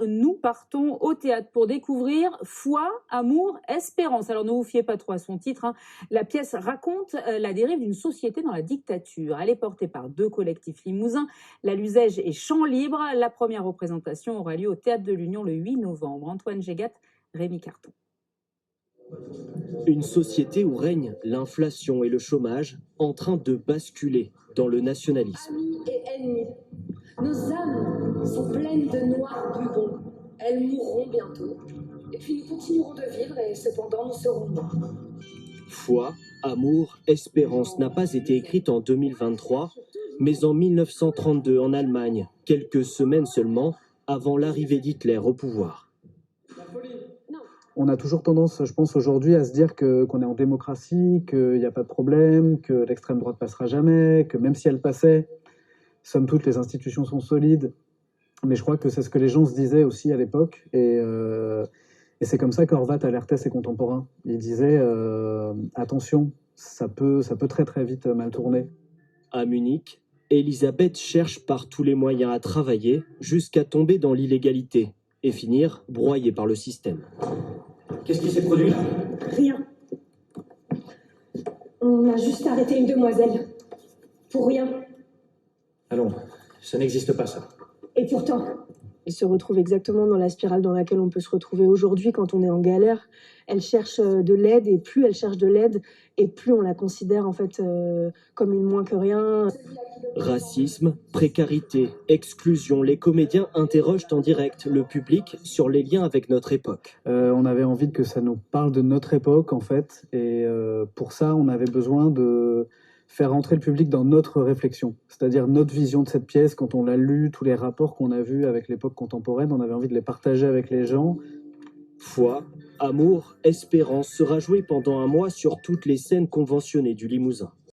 nous partons au théâtre pour découvrir Foi, Amour, Espérance. Alors ne vous fiez pas trop à son titre, hein. La pièce raconte la dérive d'une société dans la dictature. Elle est portée par 2 collectifs limousins, La Luzège et Chant Libre. La première représentation aura lieu au Théâtre de l'Union le 8 novembre. Antoine Gégat, Rémi Carton. Une société où règne l'inflation et le chômage en train de basculer dans le nationalisme. Amis et ennemis, nos âmes sont pleines de noirs bubons. Elles mourront bientôt. Et puis nous continuerons de vivre et cependant nous serons morts. Foi, Amour, Espérance n'a pas été écrite en 2023, mais en 1932 en Allemagne, quelques semaines seulement avant l'arrivée d'Hitler au pouvoir. On a toujours tendance, je pense, aujourd'hui à se dire qu'on est en démocratie, qu'il n'y a pas de problème, que l'extrême droite passera jamais, que même si elle passait, somme toute, les institutions sont solides. Mais je crois que c'est ce que les gens se disaient aussi à l'époque. Et c'est comme ça qu'Horvat alertait ses contemporains. Il disait attention, ça peut très très vite mal tourner. À Munich, Elisabeth cherche par tous les moyens à travailler jusqu'à tomber dans l'illégalité et finir broyée par le système. Qu'est-ce qui s'est produit là? Rien. On a juste arrêté une demoiselle. Pour rien. Allons, ça n'existe pas ça. Et pourtant, Elle se retrouve exactement dans la spirale dans laquelle on peut se retrouver aujourd'hui quand on est en galère. Elle cherche de l'aide et plus elle cherche de l'aide et plus on la considère en fait comme une moins que rien. Racisme, précarité, exclusion, les comédiens interrogent en direct le public sur les liens avec notre époque. On avait envie que ça nous parle de notre époque, en fait. Et pour ça, on avait besoin de faire entrer le public dans notre réflexion. C'est-à-dire notre vision de cette pièce, quand on l'a lue, tous les rapports qu'on a vus avec l'époque contemporaine, on avait envie de les partager avec les gens. Foi, Amour, Espérance sera joué pendant un mois sur toutes les scènes conventionnées du Limousin.